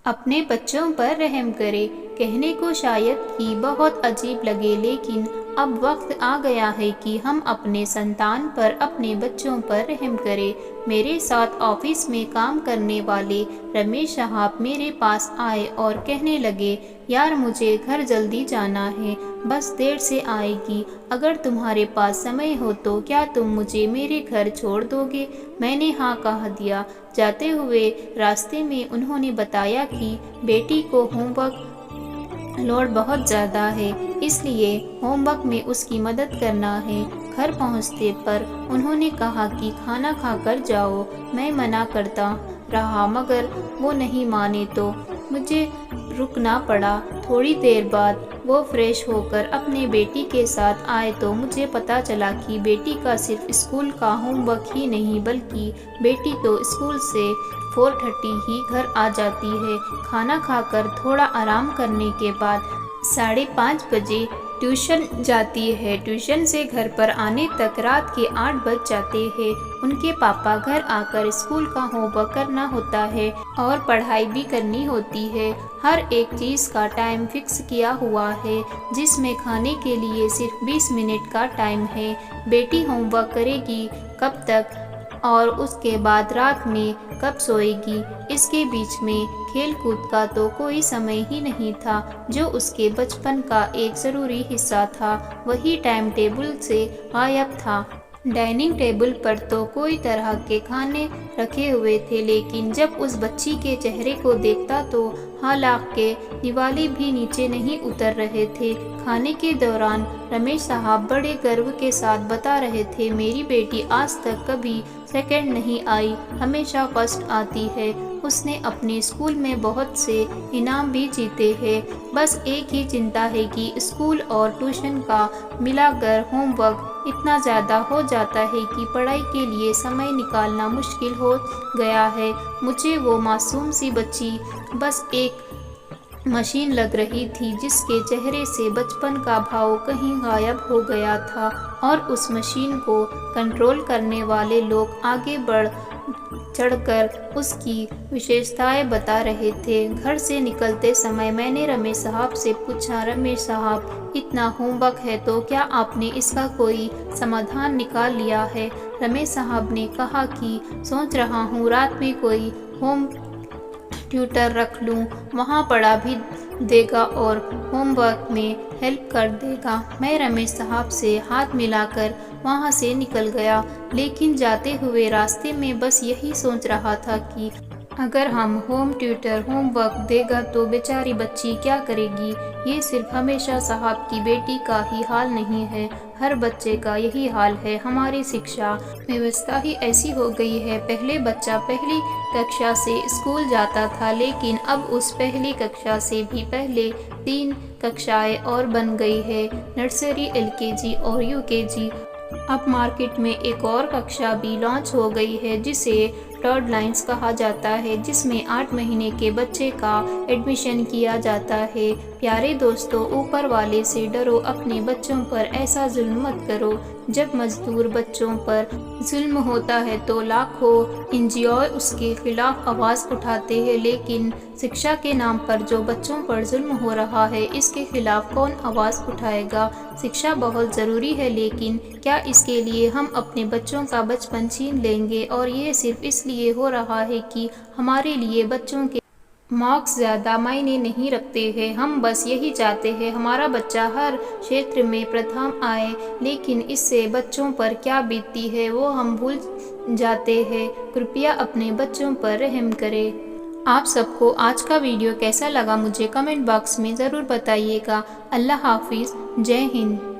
अपने बच्चों पर रहम करे। कहने को शायद कि बहुत अजीब लगे, लेकिन अब वक्त आ गया है कि हम अपने संतान पर, अपने बच्चों पर रहम करें। मेरे साथ ऑफिस में काम करने वाले रमेश साहब मेरे पास आए और कहने लगे, यार मुझे घर जल्दी जाना है, बस देर से आएगी। अगर तुम्हारे पास समय हो तो क्या तुम मुझे मेरे घर छोड़ दोगे? मैंने हाँ कह दिया। जाते हुए रास्ते में उन्होंने बताया कि बेटी को होमवर्क लोड बहुत ज़्यादा है, इसलिए होमवर्क में उसकी मदद करना है। घर पहुंचते पर उन्होंने कहा कि खाना खाकर जाओ। मैं मना करता रहा, मगर वो नहीं माने तो मुझे रुकना पड़ा। थोड़ी देर बाद वो फ्रेश होकर अपने बेटी के साथ आए तो मुझे पता चला कि बेटी का सिर्फ स्कूल का होमवर्क ही नहीं, बल्कि बेटी तो स्कूल से 4:30 ही घर आ जाती है। खाना खाकर थोड़ा आराम करने के बाद 5:30 बजे ट्यूशन जाती है। ट्यूशन से घर पर आने तक रात के 8 बज जाते हैं। उनके पापा घर आकर स्कूल का होमवर्क करना होता है और पढ़ाई भी करनी होती है। हर एक चीज़ का टाइम फिक्स किया हुआ है, जिसमें खाने के लिए सिर्फ 20 मिनट का टाइम है। बेटी होमवर्क करेगी कब तक और उसके बाद रात में कब सोएगी, इसके बीच में खेल कूद का तो कोई समय ही नहीं था, जो उसके बचपन का एक ज़रूरी हिस्सा था। वही टाइम टेबल से गायब था। डाइनिंग टेबल पर तो कोई तरह के खाने रखे हुए थे, लेकिन जब उस बच्ची के चेहरे को देखता तो हालांकि दिवाले भी नीचे नहीं उतर रहे थे। खाने के दौरान रमेश साहब बड़े गर्व के साथ बता रहे थे, मेरी बेटी आज तक कभी सेकंड नहीं आई, हमेशा फर्स्ट आती है। उसने अपने स्कूल में बहुत से इनाम भी जीते हैं। बस एक ही चिंता है कि स्कूल और ट्यूशन का मिलाकर होमवर्क इतना ज़्यादा हो जाता है कि पढ़ाई के लिए समय निकालना मुश्किल हो गया है। मुझे वो मासूम सी बच्ची बस एक मशीन लग रही थी, जिसके चेहरे से बचपन का भाव कहीं गायब हो गया था, और उस मशीन को कंट्रोल करने वाले लोग आगे बढ़ चढ़कर उसकी विशेषताएं बता रहे थे। घर से निकलते समय मैंने रमेश साहब से पूछा, रमेश साहब इतना होमवर्क है तो क्या आपने इसका कोई समाधान निकाल लिया है? रमेश साहब ने कहा कि सोच रहा हूँ रात में कोई होम ट्यूटर रख लूँ, वहाँ पढ़ा भी देगा और होमवर्क में हेल्प कर देगा। मैं रमेश साहब से हाथ मिलाकर वहाँ से निकल गया, लेकिन जाते हुए रास्ते में बस यही सोच रहा था कि अगर हम होम ट्यूटर होमवर्क देगा तो बेचारी बच्ची क्या करेगी। ये सिर्फ हमेशा साहब की बेटी का ही हाल नहीं है, हर बच्चे का यही हाल है। हमारी शिक्षा व्यवस्था ही ऐसी हो गई है। पहले बच्चा पहली कक्षा से स्कूल जाता था, लेकिन अब उस पहली कक्षा से भी पहले 3 कक्षाएं और बन गई है, नर्सरी, LKG और UKG। अब मार्केट में एक और कक्षा भी लॉन्च हो गई है, जिसे थर्ड लाइन्स कहा जाता है, जिसमें 8 महीने के बच्चे का एडमिशन किया जाता है। प्यारे दोस्तों, ऊपर वाले से डरो, अपने बच्चों पर ऐसा जुल्म मत करो। जब मजदूर बच्चों पर जुल्म होता है तो लाखों NGO उसके खिलाफ आवाज़ उठाते हैं, लेकिन शिक्षा के नाम पर जो बच्चों पर जुल्म हो रहा है, इसके खिलाफ कौन आवाज़ उठाएगा? शिक्षा बहुत ज़रूरी है, लेकिन क्या इसके लिए हम अपने बच्चों का बचपन छीन लेंगे? और ये सिर्फ इसलिए हो रहा है कि हमारे लिए बच्चों के मार्क्स ज़्यादा मायने नहीं रखते हैं। हम बस यही चाहते हैं हमारा बच्चा हर क्षेत्र में प्रथम आए, लेकिन इससे बच्चों पर क्या बीतती है वो हम भूल जाते हैं। कृपया अपने बच्चों पर रहम करें। आप सबको आज का वीडियो कैसा लगा मुझे कमेंट बॉक्स में ज़रूर बताइएगा। अल्लाह हाफिज़, जय हिंद।